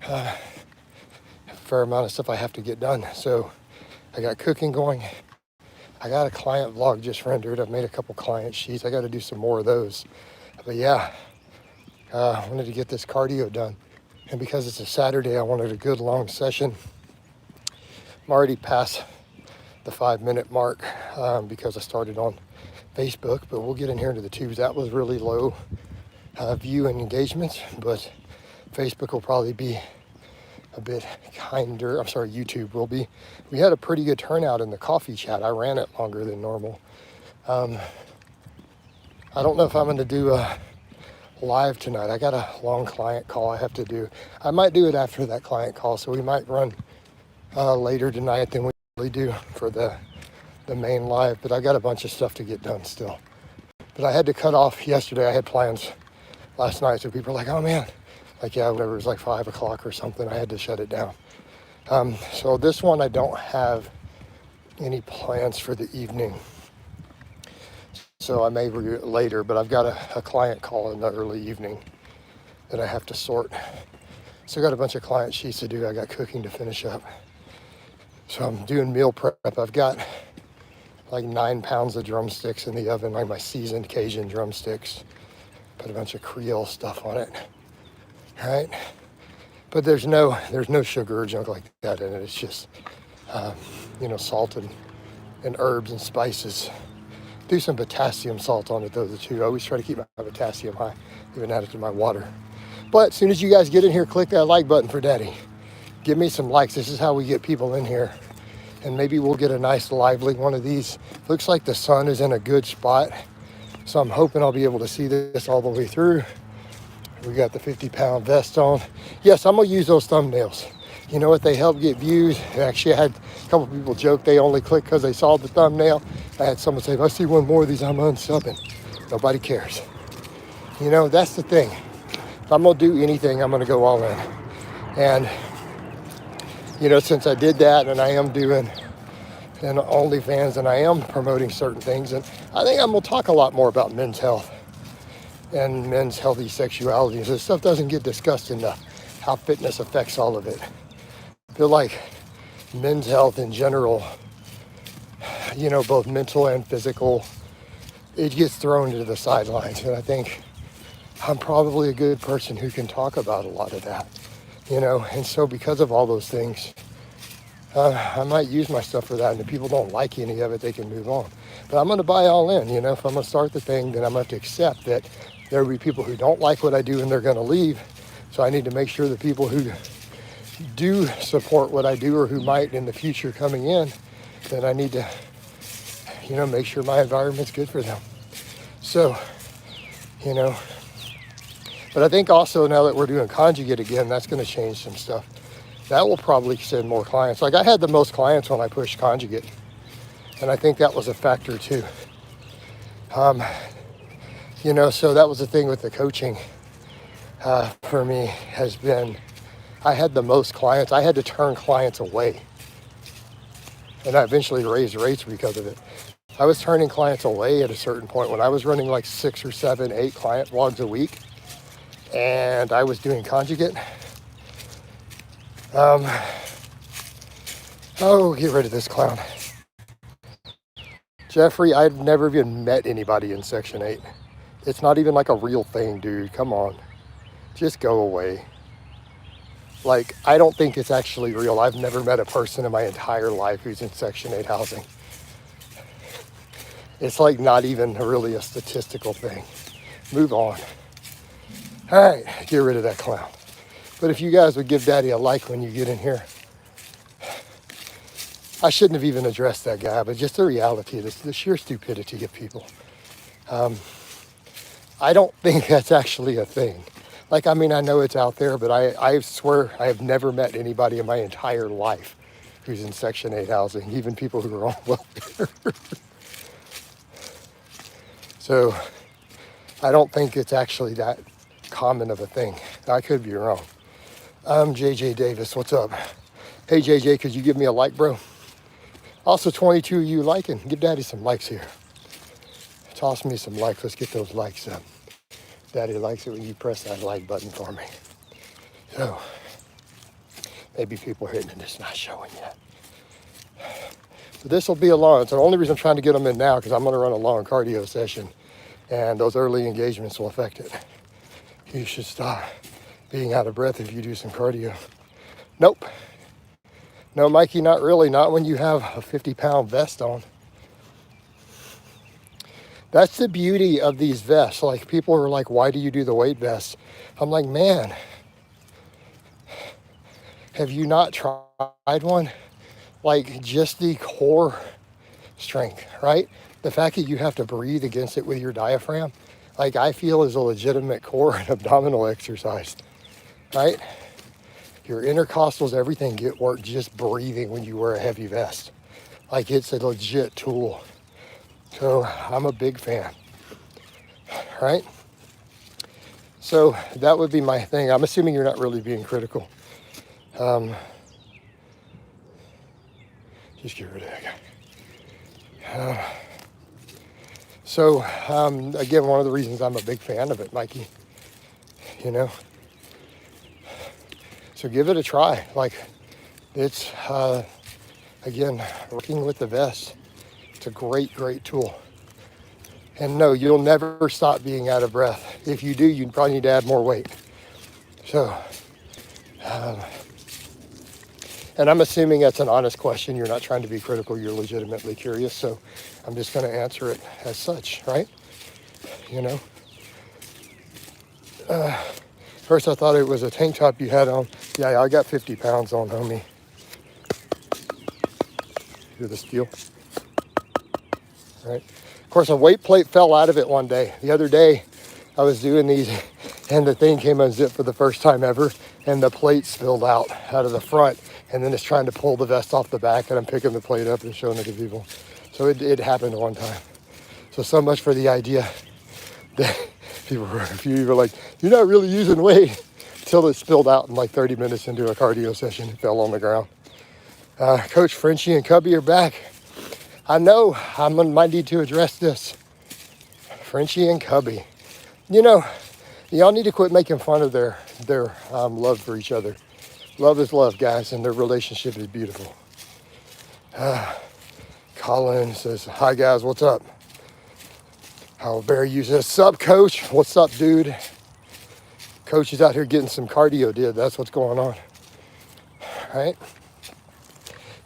a fair amount of stuff I have to get done. So I got cooking going. I got a client vlog just rendered. I've made a couple client sheets. I got to do some more of those. But yeah, I wanted to get this cardio done. And because it's a Saturday, I wanted a good long session. I'm already past the 5-minute mark because I started on Facebook, but we'll get in here into the tubes. That was really low view and engagements, but Facebook will probably be a bit kinder. I'm sorry, YouTube will be. We had a pretty good turnout in the coffee chat. I ran it longer than normal. I don't know if I'm going to do a live tonight. I got a long client call I have to do. I might do it after that client call, so we might run later tonight than we usually do for the main live, but I got a bunch of stuff to get done still. But I had to cut off yesterday. I had plans last night, so people are like, oh man, like, yeah, whatever, it was like 5 o'clock or something. I had to shut it down. So this one, I don't have any plans for the evening. So I may review it later, but I've got a client call in the early evening that I have to sort. So I got a bunch of client sheets to do. I got cooking to finish up. So I'm doing meal prep. I've got like 9 pounds of drumsticks in the oven, like my seasoned Cajun drumsticks. Put a bunch of Creole stuff on it. All right. But there's no sugar or junk like that in it. It's just, salt and herbs and spices. Do some potassium salt on it though, too. I always try to keep my potassium high, even add it to my water. But as soon as you guys get in here, click that like button for Daddy. Give me some likes. This is how we get people in here. And maybe we'll get a nice lively one of these. Looks like the sun is in a good spot. So I'm hoping I'll be able to see this all the way through. We got the 50-pound vest on. Yes, I'm gonna use those thumbnails. You know what? They help get views. Actually, I had a couple people joke they only click because they saw the thumbnail. I had someone say, if I see one more of these, I'm unsubbing. Nobody cares. You know, that's the thing. If I'm gonna do anything, I'm gonna go all in. And since I did that, and I am doing an OnlyFans, and I am promoting certain things, and I think I'm gonna talk a lot more about men's health and men's healthy sexuality. This stuff doesn't get discussed enough, how fitness affects all of it. I feel like men's health in general, both mental and physical, it gets thrown to the sidelines. And I think I'm probably a good person who can talk about a lot of that, And so because of all those things, I might use my stuff for that. And if people don't like any of it, they can move on. But I'm going to buy all in, If I'm going to start the thing, then I'm going to have to accept that there will be people who don't like what I do and they're going to leave. So I need to make sure the people who do support what I do or who might in the future coming in, then I need to, make sure my environment's good for them. So, but I think also now that we're doing conjugate again, that's going to change some stuff. That will probably send more clients. Like I had the most clients when I pushed conjugate. And I think that was a factor too. So that was the thing with the coaching for me has been, I had the most clients. I had to turn clients away. And I eventually raised rates because of it. I was turning clients away at a certain point when I was running like 6 or 7, 8 client vlogs a week. And I was doing conjugate. Get rid of this clown. Jeffrey, I've never even met anybody in Section 8. It's not even like a real thing, dude. Come on. Just go away. Like, I don't think it's actually real. I've never met a person in my entire life who's in Section 8 housing. It's like not even really a statistical thing. Move on. All right, get rid of that clown. But if you guys would give Daddy a like when you get in here. I shouldn't have even addressed that guy, but just the reality of this, the sheer stupidity of people. I don't think that's actually a thing. Like, I mean, I know it's out there, but I swear I have never met anybody in my entire life who's in Section 8 housing, even people who are on welfare. So I don't think it's actually that common of a thing. I could be wrong. JJ Davis, what's up? Hey, JJ, could you give me a like, bro? Also, 22 of you liking. Give Daddy some likes here. Toss me some likes. Let's get those likes up. Daddy likes it when you press that like button for me. So, Maybe people are hitting it, it's not showing yet. But this will be a long, so the only reason I'm trying to get them in now because I'm gonna run a long cardio session and those early engagements will affect it. You should stop being out of breath if you do some cardio. Nope. No, Mikey, not really. Not when you have a 50-pound vest on. That's the beauty of these vests. Like, people are like, why do you do the weight vests? I'm like, man, have you not tried one? Like, just the core strength, right? The fact that you have to breathe against it with your diaphragm, like, I feel is a legitimate core and abdominal exercise, right? Your intercostals, everything get work just breathing when you wear a heavy vest. Like, it's a legit tool. So I'm a big fan, right? So that would be my thing. I'm assuming you're not really being critical. Just get rid of that guy. Again, one of the reasons I'm a big fan of it, Mikey, you know? So give it a try. Like, it's, again, working with the vest. It's a great, great tool. And no, you'll never stop being out of breath. If you do, you probably need to add more weight. So, and I'm assuming that's an honest question. You're not trying to be critical. You're legitimately curious. So I'm just going to answer it as such, right? You know? First I thought it was a tank top you had on. Yeah, I got 50 pounds on, homie. Hear the steel? Right? Of course, a weight plate fell out of it one day. The other day, I was doing these, and the thing came unzipped for the first time ever, and the plate spilled out of the front, and then it's trying to pull the vest off the back, and I'm picking the plate up and showing it to people. So it happened one time. So much for the idea that a few people were like, you're not really using weight, until it spilled out in like 30 minutes into a cardio session. It fell on the ground. Coach Frenchie and Cubby are back. I know might need to address this. Frenchie and Cubby. You know, y'all need to quit making fun of their love for each other. Love is love, guys, and their relationship is beautiful. Colin says, hi, guys, what's up? Howard Barry says, sup, coach? What's up, dude? Coach is out here getting some cardio did. That's what's going on, right?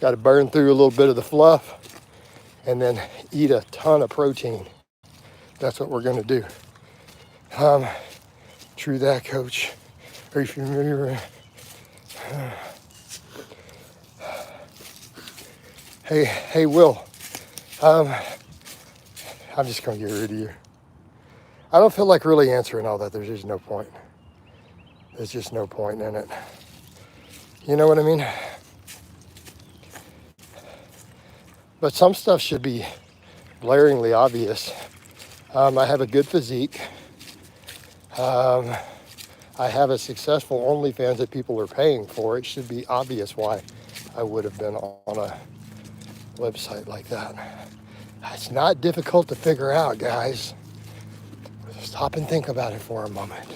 Got to burn through a little bit of the fluff and then eat a ton of protein. That's what we're going to do. True that, coach. Are you familiar? Hey, Will. I'm just going to get rid of you. I don't feel like really answering all that. There's just no point. There's just no point in it. You know what I mean? But some stuff should be blaringly obvious. I have a good physique. I have a successful OnlyFans that people are paying for. It should be obvious why I would have been on a website like that. It's not difficult to figure out, guys. Stop and think about it for a moment.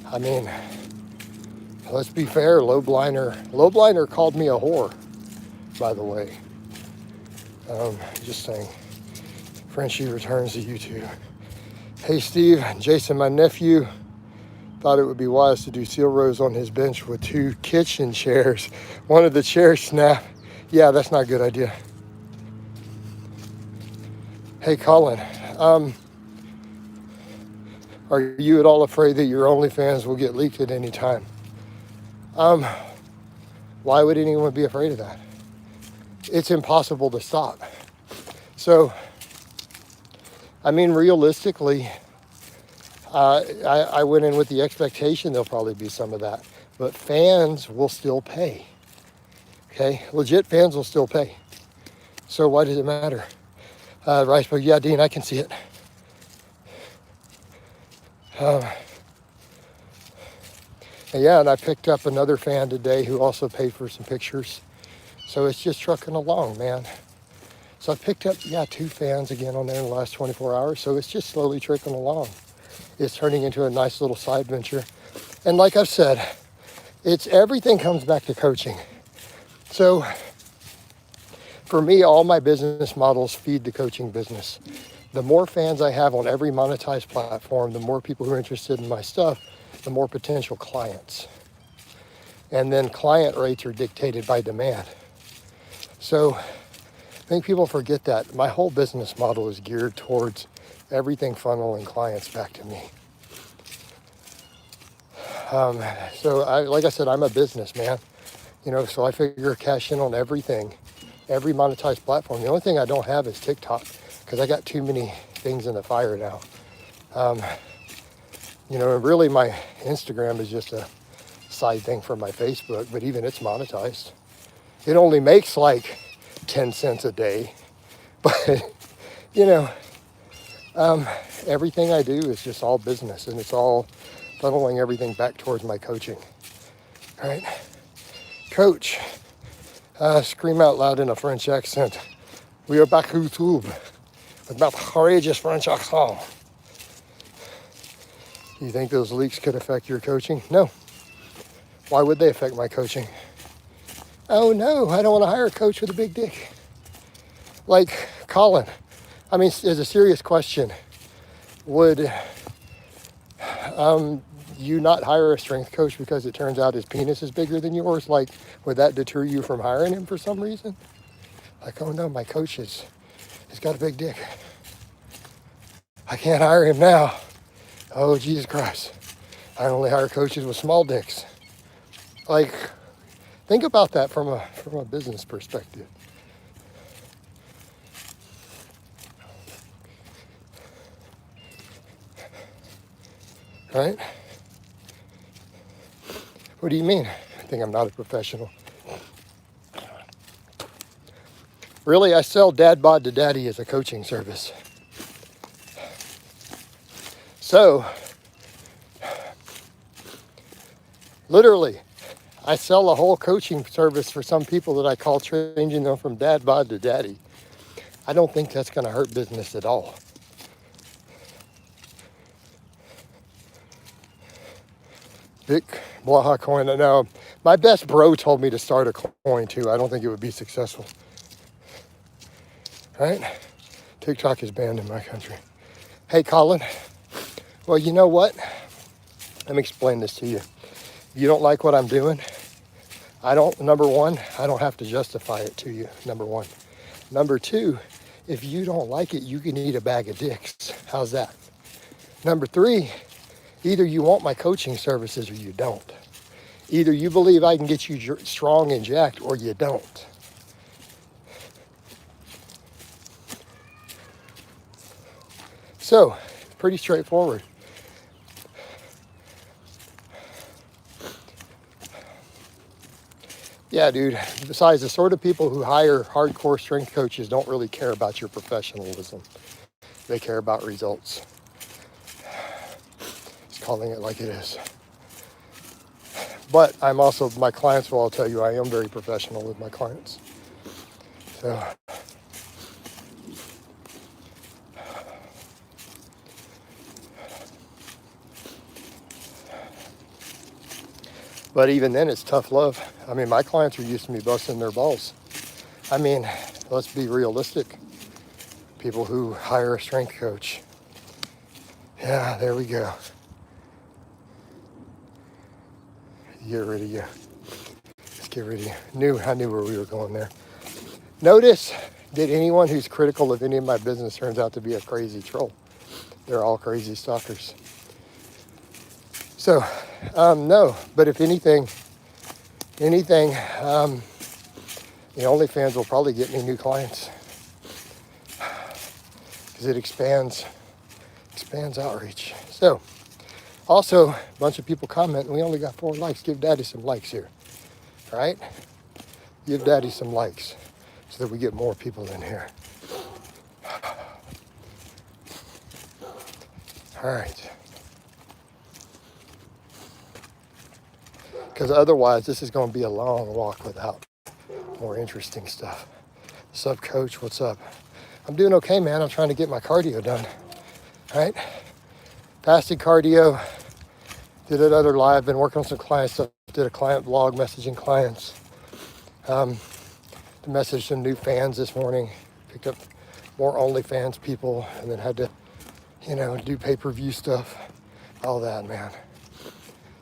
I mean, let's be fair, Lowbliner called me a whore, by the way. Just saying. Frenchie returns to YouTube. Hey, Steve, Jason, my nephew, thought it would be wise to do seal rows on his bench with 2 kitchen chairs. One of the chairs snapped. Yeah, that's not a good idea. Hey, Colin, are you at all afraid that your OnlyFans will get leaked at any time? Why would anyone be afraid of that? It's impossible to stop. So, I mean, realistically, I went in with the expectation there'll probably be some of that. But fans will still pay. Okay? Legit fans will still pay. So why does it matter? Rice, but yeah, Dean, I can see it. And I picked up another fan today who also paid for some pictures. So it's just trucking along, man. So I picked up, 2 fans again on there in the last 24 hours. So it's just slowly trickling along. It's turning into a nice little side venture. And like I've said, everything comes back to coaching. So for me, all my business models feed the coaching business. The more fans I have on every monetized platform, the more people who are interested in my stuff, the more potential clients. And then client rates are dictated by demand. So I think people forget that. My whole business model is geared towards everything funneling clients back to me. Like I said, I'm a businessman, so I figure cash in on everything, every monetized platform. The only thing I don't have is TikTok because I got too many things in the fire now. Really my Instagram is just a side thing for my Facebook, but even it's monetized. It only makes like 10 cents a day, but everything I do is just all business, and it's all funneling everything back towards my coaching. All right, coach, scream out loud in a French accent. We are back on YouTube with my courageous French accent. You think those leaks could affect your coaching? No. Why would they affect my coaching? Oh no, I don't want to hire a coach with a big dick. Like Colin. I mean, it's a serious question. Would you not hire a strength coach because it turns out his penis is bigger than yours? Like, would that deter you from hiring him for some reason? Like, oh no, my coach he's got a big dick. I can't hire him now. Oh, Jesus Christ. I only hire coaches with small dicks. Like, think about that from a business perspective. Right? What do you mean? I think I'm not a professional. Really, I sell Dad Bod to Daddy as a coaching service. So, literally, I sell a whole coaching service for some people that I call changing them from Dad Bod to Daddy. I don't think that's going to hurt business at all. Big Blaha coin. No, my best bro told me to start a coin too. I don't think it would be successful. Right? TikTok is banned in my country. Hey, Colin. Well, you know what? Let me explain this to you. You don't like what I'm doing? Number one, I don't have to justify it to you, number one. Number two, if you don't like it, you can eat a bag of dicks. How's that? Number three, either you want my coaching services or you don't. Either you believe I can get you strong and jacked or you don't. So, pretty straightforward. Yeah, dude. Besides, the sort of people who hire hardcore strength coaches don't really care about your professionalism. They care about results. Just calling it like it is. But my clients will all tell you I am very professional with my clients. So, but even then, it's tough love. I mean, my clients are used to me busting their balls. I mean, let's be realistic. People who hire a strength coach. Yeah, there we go. Get rid of you. Let's get rid of you. I knew where we were going there. Notice that anyone who's critical of any of my business turns out to be a crazy troll. They're all crazy stalkers. So, no, but if anything, the OnlyFans will probably get me new clients because it expands outreach. So, also, a bunch of people comment, and we only got 4 likes. Give Daddy some likes here, all right? Give Daddy some likes so that we get more people in here. All right. Because otherwise, this is going to be a long walk without more interesting stuff. What's up, Coach? What's up? I'm doing okay, man. I'm trying to get my cardio done. All right? Fasted cardio, Did another live, been working on some client stuff, did a client vlog messaging clients. To message some new fans this morning, picked up more OnlyFans people, and then had to, do pay-per-view stuff, all that, man.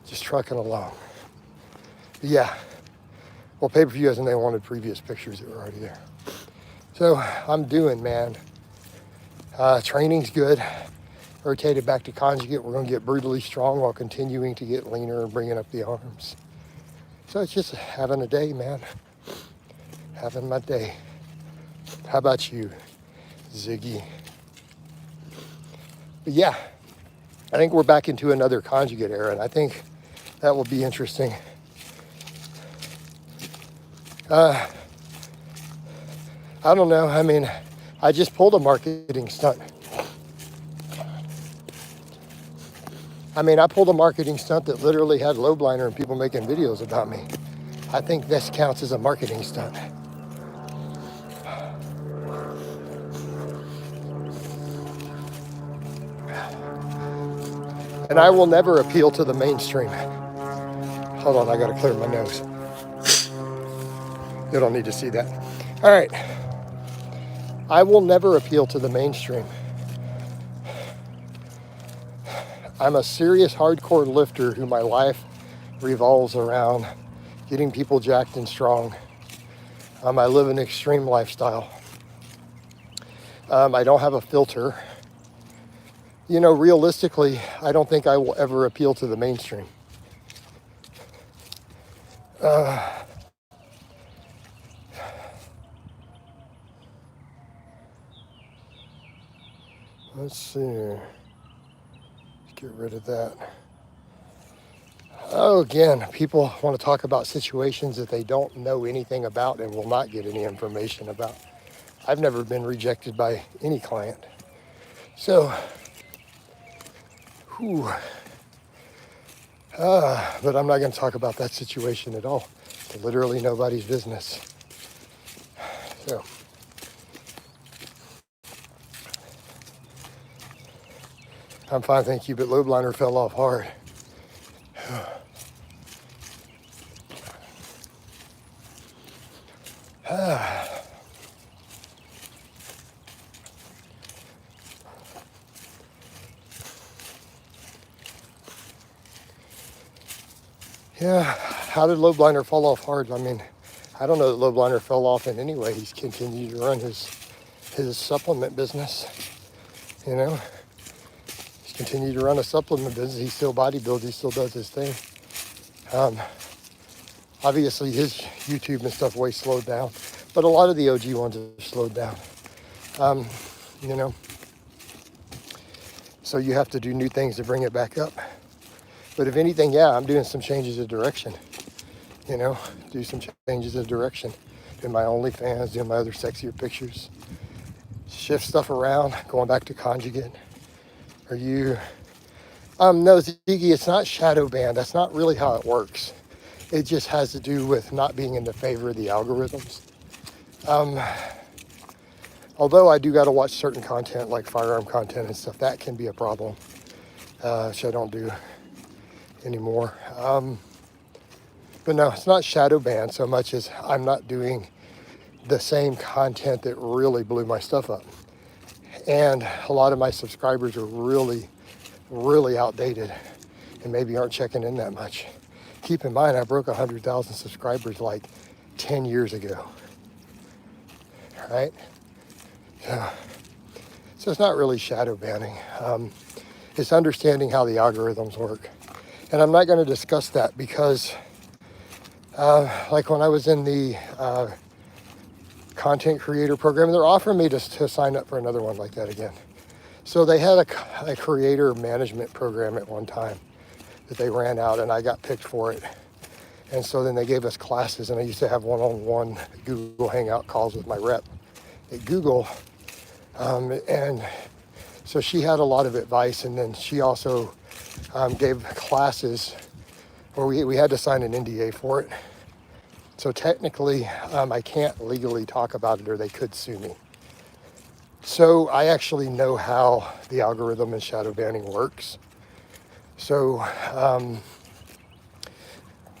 Just trucking along. But yeah, well, pay-per-view as in they wanted previous pictures that were already there. So I'm doing, man. Training's good. Rotated back to conjugate. We're going to get brutally strong while continuing to get leaner and bringing up the arms. So it's just having a day, man. Having my day. How about you, Ziggy? But yeah, I think we're back into another conjugate era, and I think that will be interesting. I don't know. I mean, I just pulled a marketing stunt. I pulled a marketing stunt that literally had low blinder and people making videos about me. I think this counts as a marketing stunt. And I will never appeal to the mainstream. Hold on, I gotta clear my nose. You don't need to see that. All right. I will never appeal to the mainstream. I'm a serious hardcore lifter who my life revolves around getting people jacked and strong. I live an extreme lifestyle. I don't have a filter. Realistically, I don't think I will ever appeal to the mainstream. Let's see. Let's get rid of that. Oh, again, people want to talk about situations that they don't know anything about and will not get any information about. I've never been rejected by any client. So, but I'm not going to talk about that situation at all. It's literally nobody's business. So, I'm fine, thank you, but low blinder fell off hard. Yeah, how did low blinder fall off hard? I don't know that low blinder fell off in any way. He's continued to run his supplement business, He's continued to run a supplement business. He still bodybuilds. He still does his thing. Obviously, his YouTube and stuff way slowed down, but a lot of the OG ones have slowed down. So you have to do new things to bring it back up. But if anything, yeah, I'm doing some changes of direction. Do some changes of direction. Doing my OnlyFans, doing my other sexier pictures. Shift stuff around, going back to conjugate. Are you... no, Ziggy, it's not shadow banned. That's not really how it works. It just has to do with not being in the favor of the algorithms. Although I do got to watch certain content like firearm content and stuff, that can be a problem, which I don't do anymore. But no, it's not shadow banned so much as I'm not doing the same content that really blew my stuff up. And a lot of my subscribers are really, really outdated and maybe aren't checking in that much. Keep in mind, I broke 100,000 subscribers like 10 years ago, right? So it's not really shadow banning. It's understanding how the algorithms work. And I'm not going to discuss that because like when I was in the content creator program, they're offering me to sign up for another one like that again. So they had a creator management program at one time that they ran out, and I got picked for it. And so then they gave us classes, and I used to have one-on-one Google Hangout calls with my rep at Google. And so she had a lot of advice, and then she also gave classes where we had to sign an NDA for it. So technically, I can't legally talk about it or they could sue me. So I actually know how the algorithm and shadow banning works. So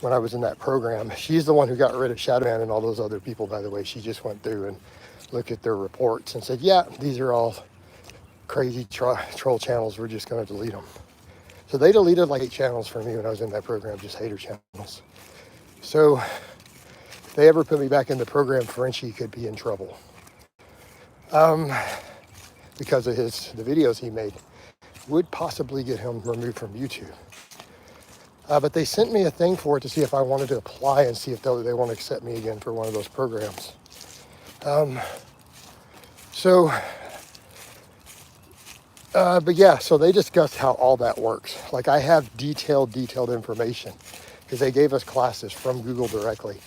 when I was in that program, she's the one who got rid of Shadowman and all those other people, by the way. She just went through and looked at their reports and said, yeah, these are all crazy troll channels. We're just going to delete them. So they deleted like 8 channels for me when I was in that program, just hater channels. So if they ever put me back in the program, Frenchie could be in trouble. Because of the videos he made would possibly get him removed from YouTube. But they sent me a thing for it to see if I wanted to apply and see if they want to accept me again for one of those programs. But yeah, so they discussed how all that works. Like I have detailed information because they gave us classes from Google directly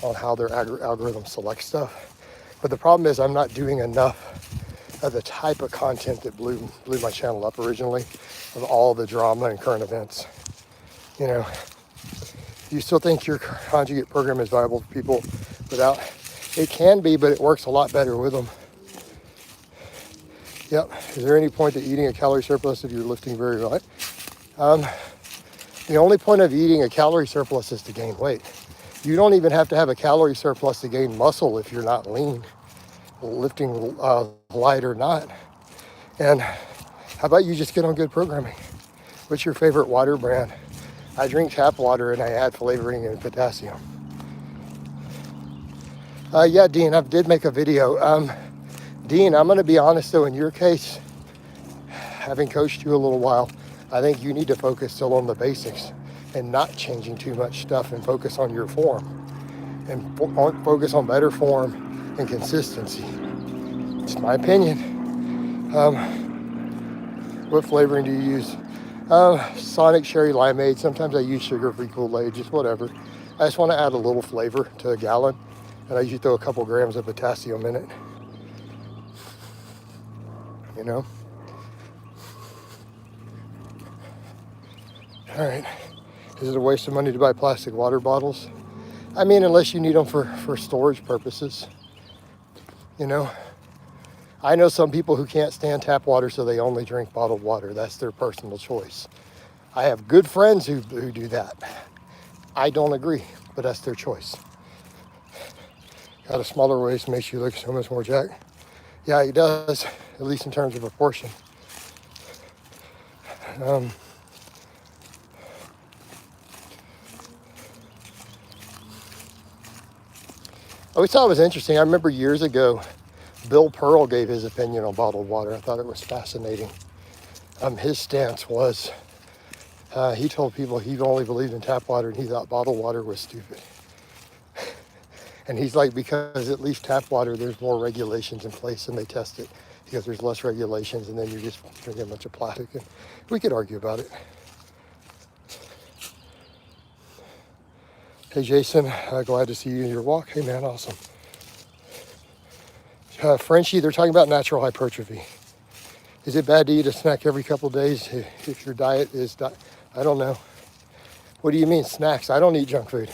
on how their algorithm selects stuff. But the problem is I'm not doing enough of the type of content that blew my channel up originally, of all the drama and current events. You know, you still think your conjugate program is viable for people without? It can be, but it works a lot better with them. Yep. Is there any point to eating a calorie surplus if you're lifting very light? The only point of eating a calorie surplus is to gain weight. You don't even have to have a calorie surplus to gain muscle if you're not lean, lifting light or not. And how about you just get on good programming? What's your favorite water brand? I drink tap water and I add flavoring and potassium. Yeah, Dean, I did make a video. Dean, I'm going to be honest though, in your case, having coached you a little while, I think you need to focus still on the basics and not changing too much stuff and focus on your form and focus on better form and consistency. It's my opinion. What flavoring do you use? Sonic Cherry Limeade. Sometimes I use sugar-free Kool-Aid, just whatever. I just want to add a little flavor to a gallon, and I usually throw a couple grams of potassium in it. You know? All right. Is it a waste of money to buy plastic water bottles? I mean, unless you need them for storage purposes. You know? I know some people who can't stand tap water, so they only drink bottled water. That's their personal choice. I have good friends who do that. I don't agree, but that's their choice. Got a smaller waist, makes you look so much more jacked. Yeah, it does, at least in terms of proportion. I always thought it was interesting. I remember years ago, Bill Pearl gave his opinion on bottled water. I thought it was fascinating. His stance was, he told people he only believed in tap water and he thought bottled water was stupid. And he's like, because at least tap water, there's more regulations in place and they test it because there's less regulations and then you're just drinking a bunch of plastic. And we could argue about it. Hey, Jason, glad to see you in your walk. Hey, man, awesome. Frenchie, they're talking about natural hypertrophy. Is it bad to eat a snack every couple of days if your diet is, I don't know. What do you mean snacks? I don't eat junk food.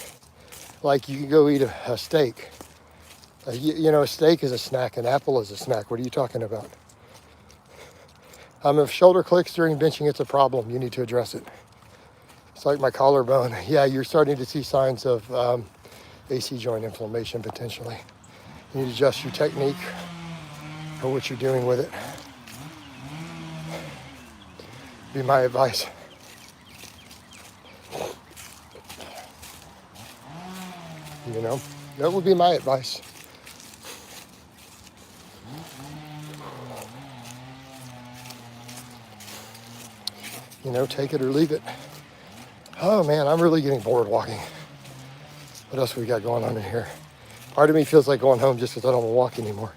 Like you can go eat a steak. You know, a steak is a snack, an apple is a snack. What are you talking about? If shoulder clicks during benching, it's a problem. You need to address it. It's like my collarbone. Yeah, you're starting to see signs of AC joint inflammation potentially. You need to adjust your technique or what you're doing with it. Be my advice. You know, that would be my advice. You know, take it or leave it. Oh man, I'm really getting bored walking. What else we got going on in here? Part of me feels like going home just because I don't want to walk anymore.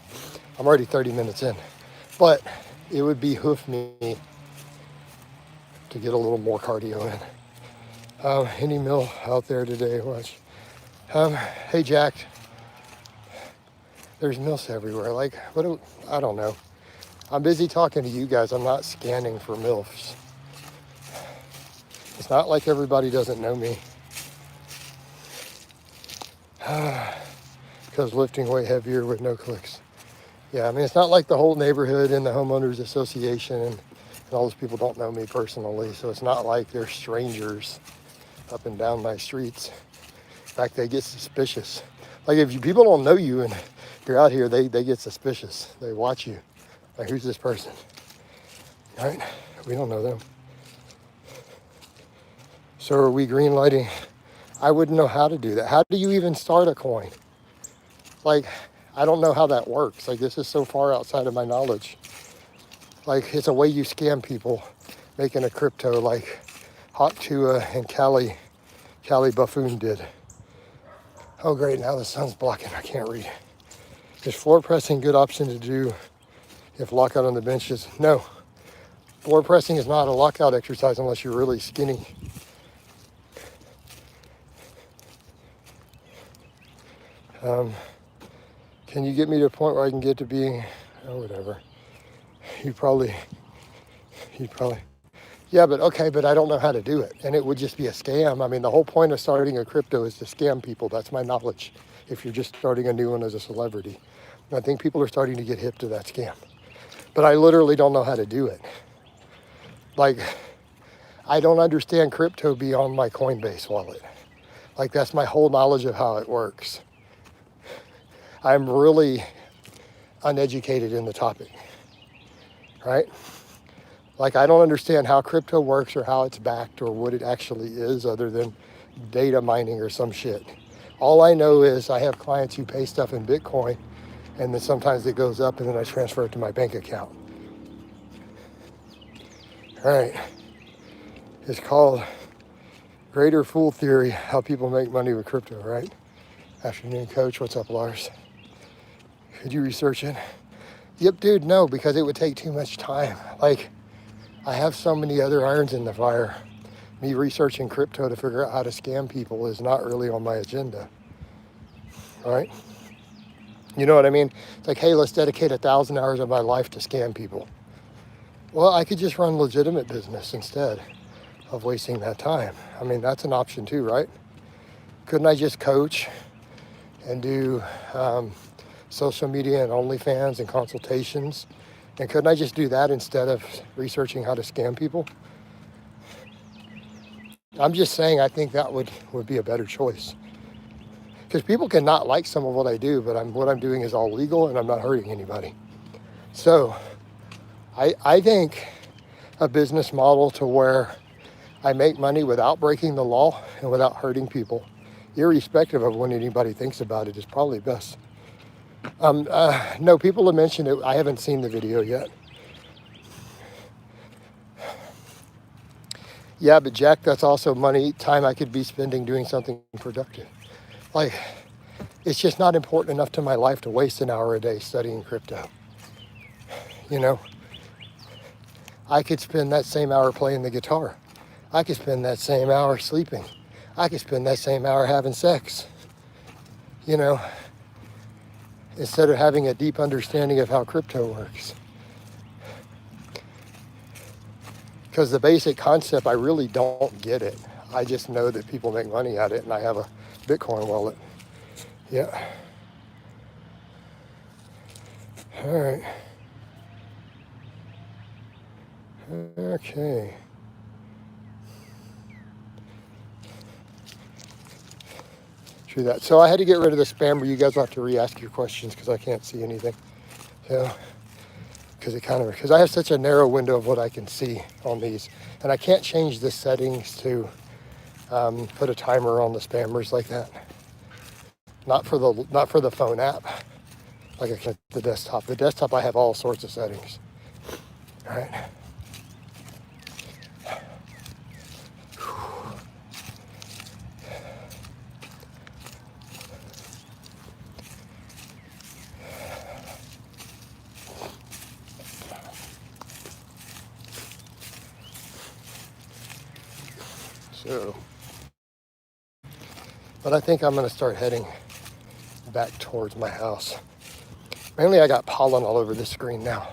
I'm already 30 minutes in. But it would behoove me to get a little more cardio in. Any meal out there today? Watch. Hey, Jack. There's milfs everywhere. Like, I don't know. I'm busy talking to you guys. I'm not scanning for milfs. It's not like everybody doesn't know me. Because lifting way heavier with no clicks. Yeah, I mean, it's not like the whole neighborhood and the homeowners association and And all those people don't know me personally, so it's not like they're strangers up and down my streets. In fact, they get suspicious. Like if people don't know you and you're out here, they get suspicious. They watch you. Like, who's this person? Right? We don't know them. So are we green lighting? I wouldn't know how to do that. How do you even start a coin? Like, I don't know how that works. Like, this is so far outside of my knowledge. Like, it's a way you scam people making a crypto like Hawk Tua and Cali Buffoon did. Oh great, now the sun's blocking, I can't read. Is floor pressing a good option to do if lockout on the bench is? No. Floor pressing is not a lockout exercise unless you're really skinny. Can you get me to a point where I can get to being, whatever. You probably, yeah, but okay, but I don't know how to do it. And it would just be a scam. I mean, the whole point of starting a crypto is to scam people. That's my knowledge. If you're just starting a new one as a celebrity. And I think people are starting to get hip to that scam. But I literally don't know how to do it. Like, I don't understand crypto beyond my Coinbase wallet. Like, that's my whole knowledge of how it works. I'm really uneducated in the topic, right? Like, I don't understand how crypto works or how it's backed or what it actually is other than data mining or some shit. All I know is I have clients who pay stuff in Bitcoin and then sometimes it goes up and then I transfer it to my bank account. All right. It's called Greater Fool Theory, how people make money with crypto, right? Afternoon, coach. What's up, Lars? Could you research it? Yep, dude, no, because it would take too much time. Like, I have so many other irons in the fire. Me researching crypto to figure out how to scam people is not really on my agenda. All right? You know what I mean? It's like, hey, let's dedicate 1,000 hours of my life to scam people. Well, I could just run legitimate business instead of wasting that time. I mean, that's an option too, right? Couldn't I just coach and do social media and OnlyFans and consultations? And couldn't I just do that instead of researching how to scam people? I'm just saying I think that would be a better choice. Because people can not like some of what I do, but what I'm doing is all legal and I'm not hurting anybody. So I think a business model to where I make money without breaking the law and without hurting people, irrespective of what anybody thinks about it, is probably best. No, people have mentioned it. I haven't seen the video yet. Yeah, but Jack, that's also time I could be spending doing something productive. Like, it's just not important enough to my life to waste an hour a day studying crypto. You know, I could spend that same hour playing the guitar. I could spend that same hour sleeping. I could spend that same hour having sex. You know, instead of having a deep understanding of how crypto works. Because the basic concept, I really don't get it. I just know that people make money at it and I have a Bitcoin wallet. Yeah. All right. Okay. True that. So I had to get rid of the spam where you guys will have to re-ask your questions because I can't see anything. So, because I have such a narrow window of what I can see on these. And I can't change the settings to put a timer on the spammers like that. Not for the phone app, like I can the desktop. The desktop, I have all sorts of settings. All right. So, but I think I'm going to start heading back towards my house. Mainly I got pollen all over the screen now.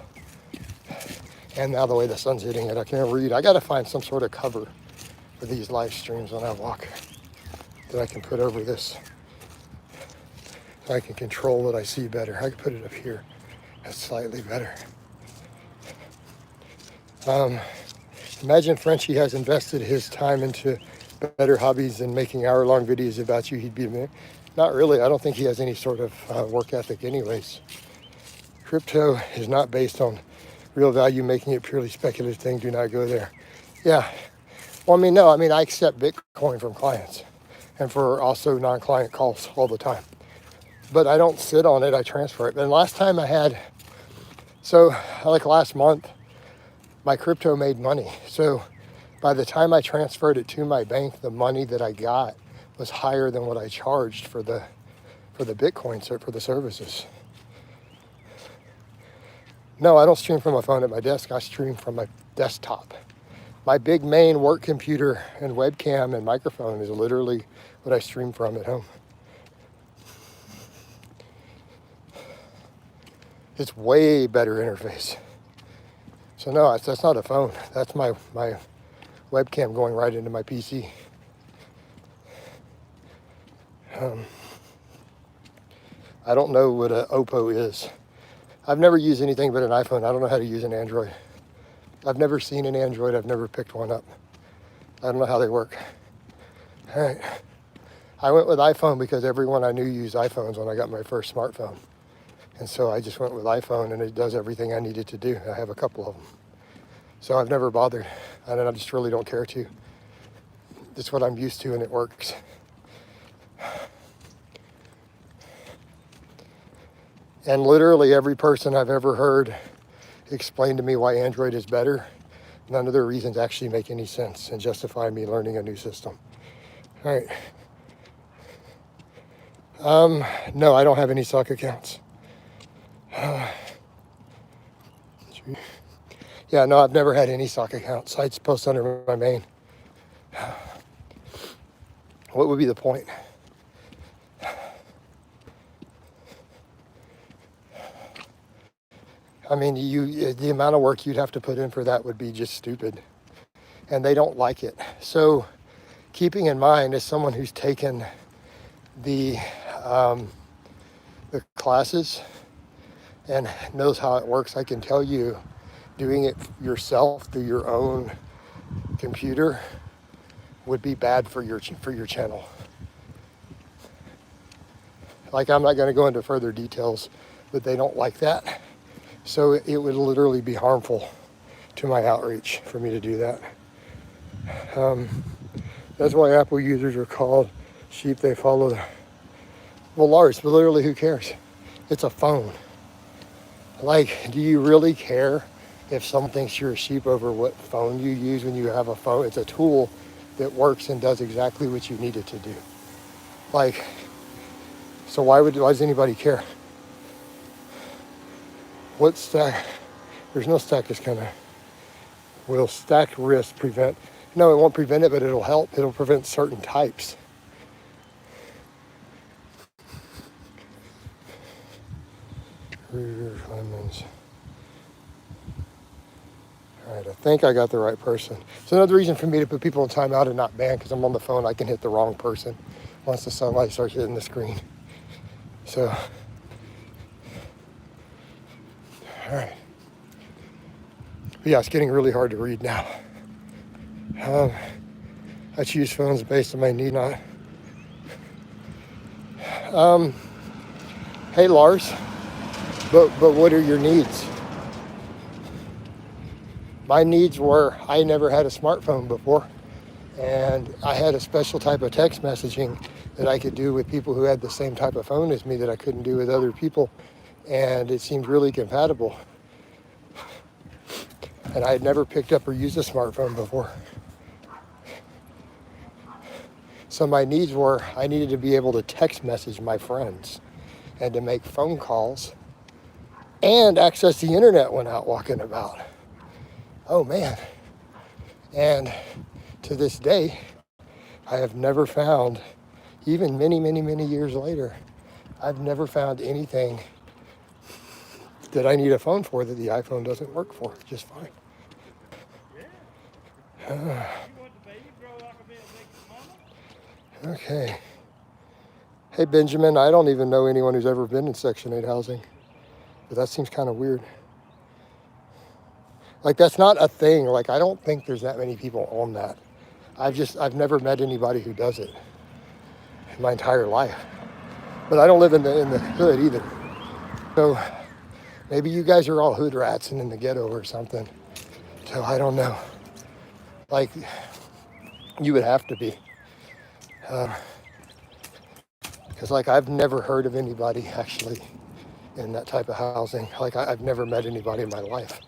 And now the way the sun's hitting it, I can't read. I got to find some sort of cover for these live streams when I walk that I can put over this. So I can control what I see better. I can put it up here. That's slightly better. Imagine Frenchie has invested his time into better hobbies than making hour-long videos about you. He'd be there. Not really. I don't think he has any sort of work ethic anyways. Crypto is not based on real value, making it purely speculative thing. Do not go there. Yeah. Well, no. I accept Bitcoin from clients and for also non-client calls all the time. But I don't sit on it. I transfer it. And last time like last month, my crypto made money. So by the time I transferred it to my bank, the money that I got was higher than what I charged for the Bitcoin, for the services. No, I don't stream from my phone at my desk. I stream from my desktop. My big main work computer and webcam and microphone is literally what I stream from at home. It's way better interface. So no, that's not a phone. That's my webcam going right into my PC. I don't know what an Oppo is. I've never used anything but an iPhone. I don't know how to use an Android. I've never seen an Android. I've never picked one up. I don't know how they work. All right. I went with iPhone because everyone I knew used iPhones when I got my first smartphone. And so I just went with iPhone, and it does everything I needed to do. I have a couple of them. So I've never bothered, and I just really don't care to. It's what I'm used to, and it works. And literally every person I've ever heard explain to me why Android is better, none of their reasons actually make any sense and justify me learning a new system. All right. No, I don't have any stock accounts. Yeah, no, I've never had any stock accounts. Sites post under my main. What would be the point? The amount of work you'd have to put in for that would be just stupid. And they don't like it. So keeping in mind, as someone who's taken the classes and knows how it works, I can tell you doing it yourself through your own computer would be bad for your channel. Like, I'm not going to go into further details, but they don't like that. So it would literally be harmful to my outreach for me to do that. That's why Apple users are called sheep. They follow well, Lars, but literally who cares? It's a phone. Like, do you really care if someone thinks you're a sheep over what phone you use when you have a phone? It's a tool that works and does exactly what you need it to do. Like, so why does anybody care? What stack? There's no stack that's gonna, will stacked risk prevent? No, it won't prevent it, but it'll help. It'll prevent certain types. Lemons. All right, I think I got the right person. It's another reason for me to put people in timeout and not ban, because I'm on the phone. I can hit the wrong person once the sunlight starts hitting the screen. So, all right. But yeah, it's getting really hard to read now. I choose phones based on my need, not. Hey, Lars, but what are your needs? My needs were, I never had a smartphone before, and I had a special type of text messaging that I could do with people who had the same type of phone as me that I couldn't do with other people, and it seemed really compatible. And I had never picked up or used a smartphone before. So my needs were, I needed to be able to text message my friends and to make phone calls and access the internet when out walking about. Oh man. And to this day, I have never found, even many, many, many years later, I've never found anything that I need a phone for that the iPhone doesn't work for just fine. Okay. Hey, Benjamin, I don't even know anyone who's ever been in Section 8 housing, but that seems kind of weird. Like, that's not a thing. Like, I don't think there's that many people on that. I've never met anybody who does it in my entire life. But I don't live in the hood either. So maybe you guys are all hood rats and in the ghetto or something. So I don't know. Like, you would have to be. Because like, I've never heard of anybody actually in that type of housing. Like, I've never met anybody in my life.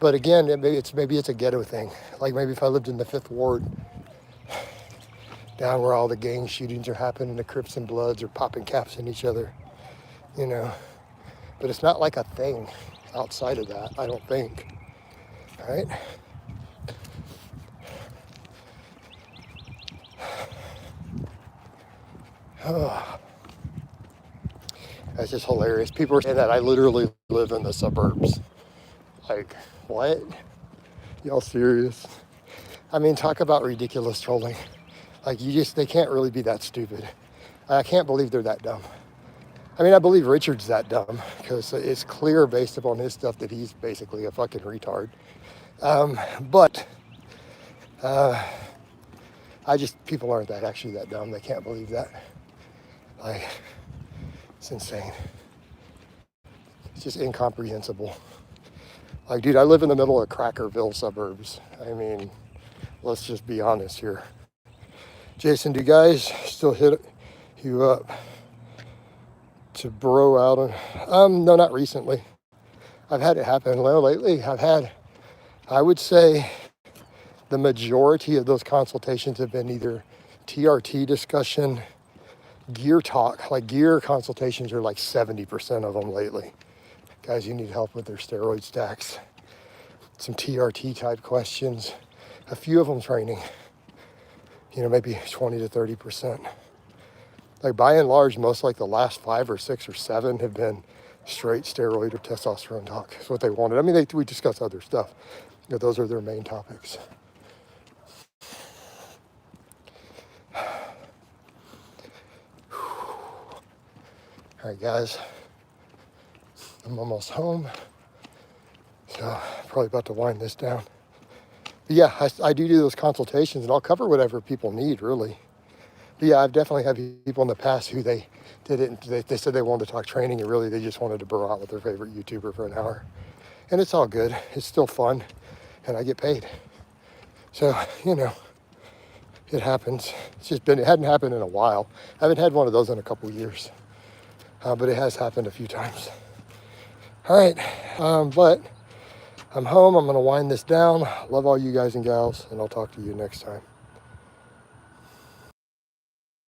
But again, maybe it's a ghetto thing. Like, maybe if I lived in the 5th Ward, down where all the gang shootings are happening, the Crips and Bloods are popping caps in each other, you know. But it's not like a thing outside of that, I don't think. All right? Oh, that's just hilarious. People are saying that I literally live in the suburbs. Like, what? Y'all serious? I mean, talk about ridiculous trolling. Like, they can't really be that stupid. I can't believe they're that dumb. I mean, I believe Richard's that dumb because it's clear based upon his stuff that he's basically a fucking retard. But people aren't actually that dumb. They can't believe that. Like, it's insane. It's just incomprehensible. Like, dude, I live in the middle of Crackerville suburbs. I mean, let's just be honest here. Jason, do guys still hit you up to bro out on? No, not recently. I've had it happen. Well, lately I would say the majority of those consultations have been either TRT discussion, gear talk. Like, gear consultations are like 70% of them lately. Guys, you need help with their steroid stacks. Some TRT type questions. A few of them training. You know, maybe 20 to 30%. Like, by and large, most like the last 5 or 6 or 7 have been straight steroid or testosterone talk. That's what they wanted. I mean, we discuss other stuff. You know, those are their main topics. All right, guys. I'm almost home. So probably about to wind this down. But yeah, I do those consultations, and I'll cover whatever people need, really. But yeah, I've definitely had people in the past who they didn't, they said they wanted to talk training, and really they just wanted to bro out with their favorite YouTuber for an hour. And it's all good. It's still fun, and I get paid. So, you know, it happens. It hadn't happened in a while. I haven't had one of those in a couple years, but it has happened a few times. All right, but I'm home. I'm going to wind this down. Love all you guys and gals, and I'll talk to you next time.